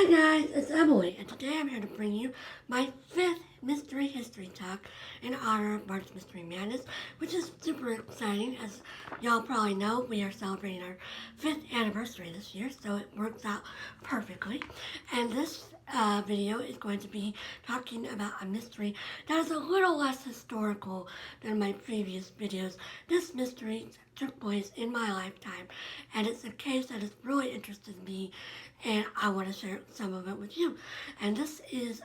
Hi guys, it's Emily, and today I'm here to bring you my 5th Mystery History Talk in honor of March Mystery Madness, which is super exciting. As y'all probably know, we are celebrating our 5th anniversary this year, so it works out perfectly. And this video is going to be talking about a mystery that is a little less historical than my previous videos. This mystery took place in my lifetime, and it's a case that has really interested me, and I want to share some of it with you. And this is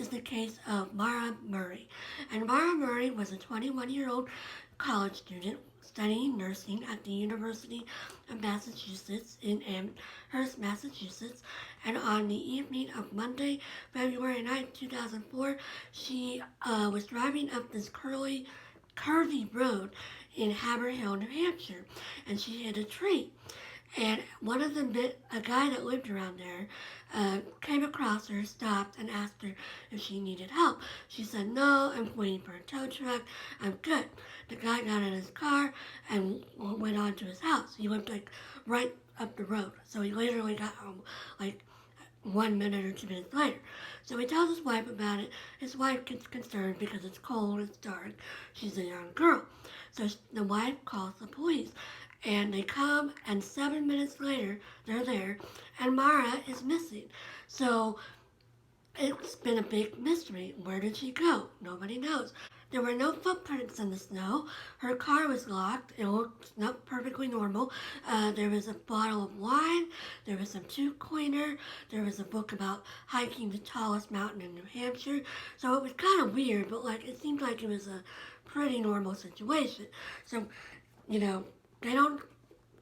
the case of Maura Murray. And Maura Murray was a 21-year-old college student studying nursing at the University of Massachusetts in Amherst, Massachusetts. And on the evening of Monday, February 9th, 2004, she was driving up this curvy road in Haverhill, New Hampshire, and she hit a tree. And a guy that lived around there came across her, stopped, and asked her if she needed help. She said, "No, I'm waiting for a tow truck. I'm good." The guy got in his car and went on to his house. He lived right up the road. So he literally got home 1 minute or 2 minutes later. So he tells his wife about it. His wife gets concerned because it's cold, it's dark. She's a young girl. So the wife calls the police. And they come, and 7 minutes later, they're there, and Maura is missing. So it's been a big mystery. Where did she go? Nobody knows. There were no footprints in the snow. Her car was locked. It looked not perfectly normal. There was a bottle of wine. There was some tooth cleaner. There was a book about hiking the tallest mountain in New Hampshire. So it was kind of weird, but it seemed like it was a pretty normal situation. So,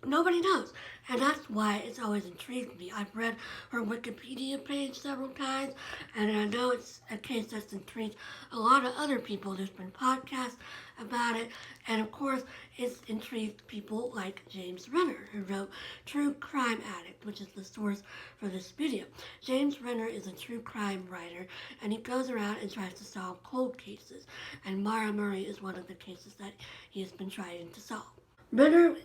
nobody knows. And that's why it's always intrigued me. I've read her Wikipedia page several times, and I know it's a case that's intrigued a lot of other people. There's been podcasts about it, and of course, it's intrigued people like James Renner, who wrote True Crime Addict, which is the source for this video. James Renner is a true crime writer, and he goes around and tries to solve cold cases, and Maura Murray is one of the cases that he has been trying to solve. Renner,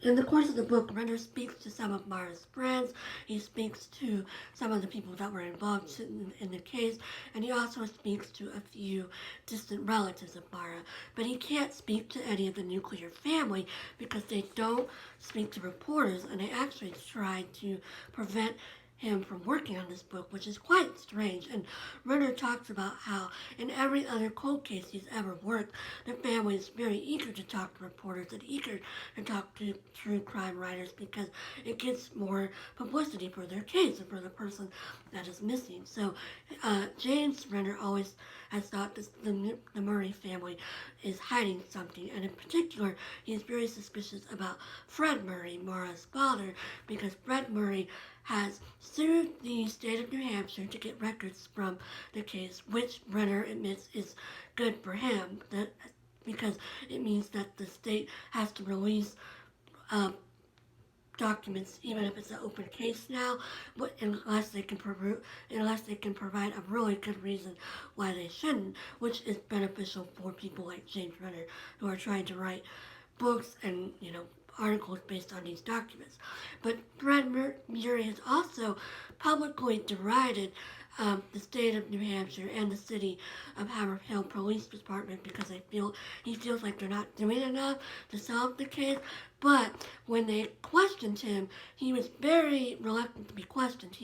in the course of the book, Renner speaks to some of Maura's friends. He speaks to some of the people that were involved in the case, and he also speaks to a few distant relatives of Maura. But he can't speak to any of the nuclear family because they don't speak to reporters, and they actually tried to prevent him from working on this book, which is quite strange. And Renner talks about how in every other cold case he's ever worked, the family is very eager to talk to reporters and eager to talk to true crime writers because it gets more publicity for their case and for the person that is missing. So James Renner always has thought the Murray family is hiding something, and in particular, he's very suspicious about Fred Murray, Maura's father, because Fred Murray has sued the state of New Hampshire to get records from the case, which Renner admits is good for him, because it means that the state has to release documents, even if it's an open case now, but unless they can provide a really good reason why they shouldn't, which is beneficial for people like James Renner, who are trying to write books and articles based on these documents. But Fred Murray has also publicly derided the state of New Hampshire and the city of Haverhill Police Department because he feels like they're not doing enough to solve the case. But when they questioned him, he was very reluctant to be questioned.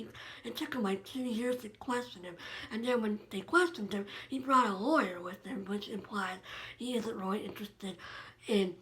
It took him 2 years to question him. And then when they questioned him, he brought a lawyer with him, which implies he isn't really interested in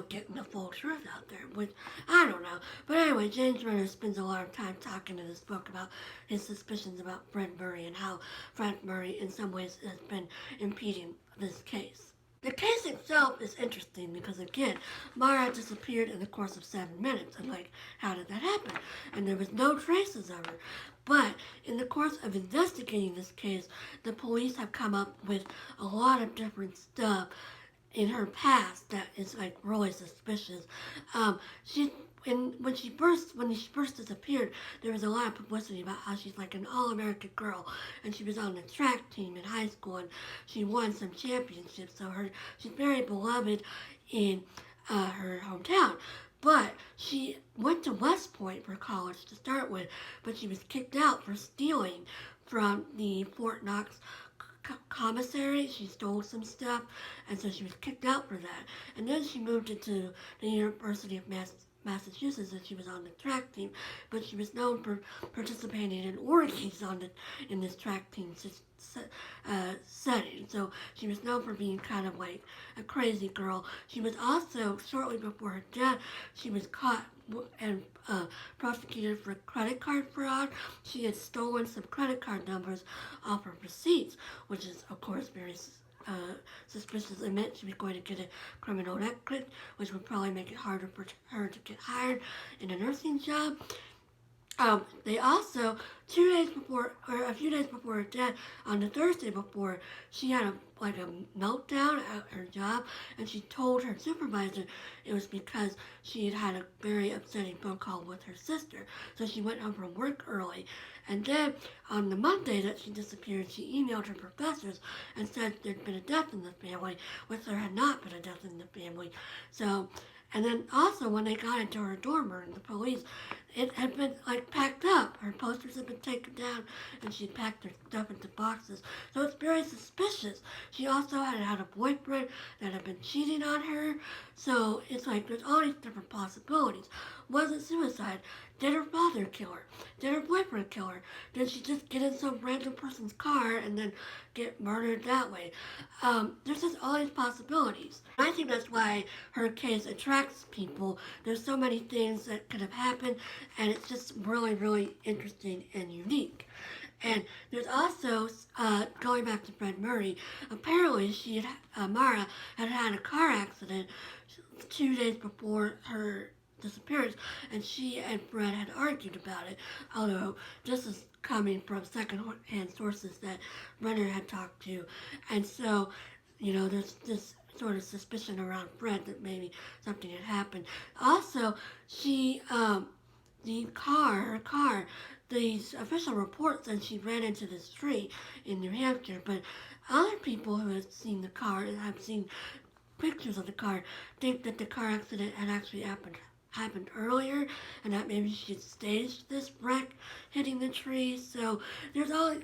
getting the full truth out there, which I don't know. But anyway, James Renner spends a lot of time talking in this book about his suspicions about Fred Murray and how Fred Murray in some ways has been impeding this case. The case itself is interesting because, again, Maura disappeared in the course of 7 minutes, and how did that happen? And there was no traces of her. But in the course of investigating this case, the police have come up with a lot of different stuff in her past that is really suspicious. When she first disappeared, there was a lot of publicity about how she's an all-American girl, and she was on the track team in high school, and she won some championships. So she's very beloved in her hometown. But she went to West Point for college to start with, but she was kicked out for stealing from the Fort Knox commissary. She stole some stuff, and so she was kicked out for that. And then she moved into the University of Massachusetts, and she was on the track team, but she was known for participating in orgies in this track team setting. So she was known for being kind of like a crazy girl. She was also, shortly before her death, she was caught and prosecuted for credit card fraud. She had stolen some credit card numbers off her receipts, which is, of course, very suspicious. It meant she was going to get a criminal record, which would probably make it harder for her to get hired in a nursing job. They also, a few days before her death, on the Thursday before, she had a meltdown at her job, and she told her supervisor it was because she had had a very upsetting phone call with her sister. So she went home from work early. And then on the Monday that she disappeared, she emailed her professors and said there'd been a death in the family, which there had not been a death in the family. So, and then also when they got into her dorm room, the police, it had been packed up. Her posters had been taken down, and she packed her stuff into boxes. So it's very suspicious. She also had a boyfriend that had been cheating on her. So it's there's all these different possibilities. Was it suicide? Did her father kill her? Did her boyfriend kill her? Did she just get in some random person's car and then get murdered that way? There's just all these possibilities. I think that's why her case attracts people. There's so many things that could have happened, and it's just really, really interesting and unique. And there's also, going back to Fred Murray, apparently Maura had had a car accident 2 days before her disappearance, and she and Fred had argued about it, although this is coming from second-hand sources that Renner had talked to. And so, there's this sort of suspicion around Fred that maybe something had happened. Also, her car, these official reports said she ran into this tree in New Hampshire, but other people who have seen the car and have seen pictures of the car think that the car accident had actually happened earlier, and that maybe she had staged this wreck hitting the tree. So there's all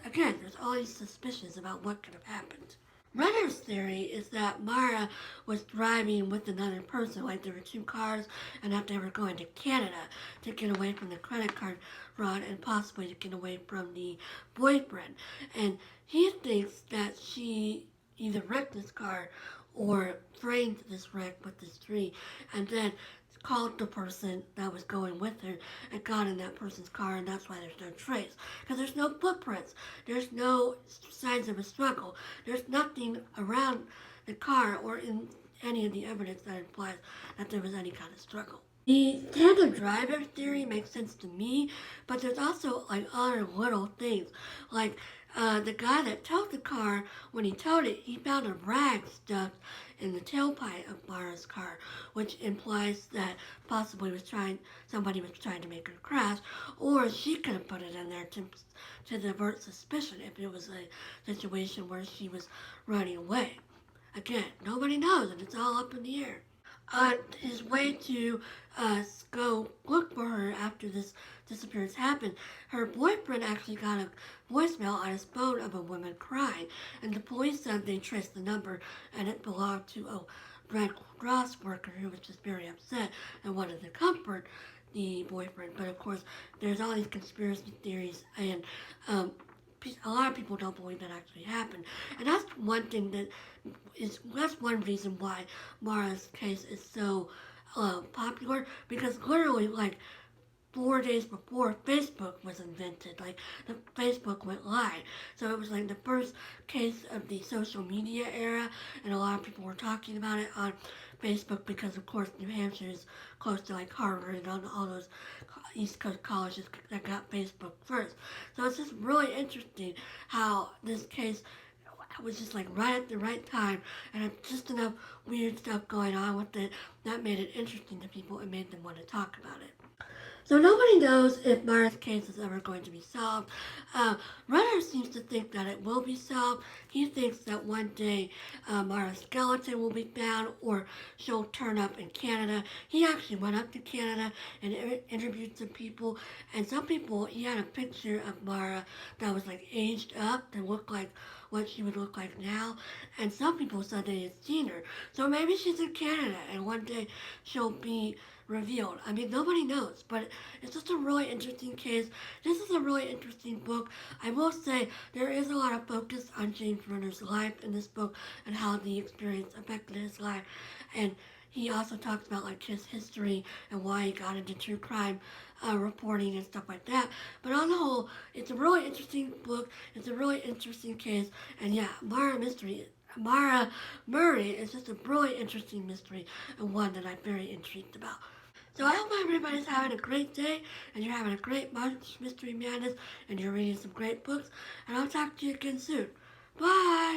these suspicions about what could have happened. Renner's theory is that Maura was driving with another person, there were two cars, and that they were going to Canada to get away from the credit card fraud and possibly to get away from the boyfriend. And he thinks that she either wrecked this car or framed this wreck with this tree, and then called the person that was going with her and got in that person's car, and that's why there's no trace. Because there's no footprints. There's no signs of a struggle. There's nothing around the car or in any of the evidence that implies that there was any kind of struggle. The tandem driver theory makes sense to me, but there's also other little things. The guy that towed the car, when he towed it, he found a rag stuffed in the tailpipe of Maura's car, which implies that possibly somebody was trying to make her crash, or she could have put it in there to divert suspicion if it was a situation where she was running away. Again, nobody knows, and it's all up in the air. On his way to go look for her after this disappearance happened, her boyfriend actually got a voicemail on his phone of a woman crying, and the police said they traced the number, and it belonged to a Red Cross worker who was just very upset and wanted to comfort the boyfriend. But of course, there's all these conspiracy theories, and a lot of people don't believe that actually happened. And that's one reason why Maura's case is so popular, because literally 4 days before Facebook was invented, the Facebook went live. So it was the first case of the social media era, and a lot of people were talking about it on Facebook because, of course, New Hampshire is close to Harvard and all those East Coast colleges that got Facebook first. So it's just really interesting how this case was just right at the right time, and had just enough weird stuff going on with it that made it interesting to people and made them want to talk about it. So nobody knows if Maura's case is ever going to be solved. Renner seems to think that it will be solved. He thinks that one day Maura's skeleton will be found, or she'll turn up in Canada. He actually went up to Canada and interviewed some people, and some people, he had a picture of Maura that was like aged up to look like what she would look like now, and some people said they had seen her. So maybe she's in Canada and one day she'll be revealed. I mean, nobody knows, but it's just a really interesting case. This is a really interesting book. I will say there is a lot of focus on James Renner's life in this book and how the experience affected his life. And he also talks about like his history and why he got into true crime reporting and stuff like that. But on the whole, it's a really interesting book. It's a really interesting case. And yeah, Maura Murray is just a really interesting mystery and one that I'm very intrigued about. So I hope everybody's having a great day and you're having a great March Mystery Madness and you're reading some great books. And I'll talk to you again soon. Bye!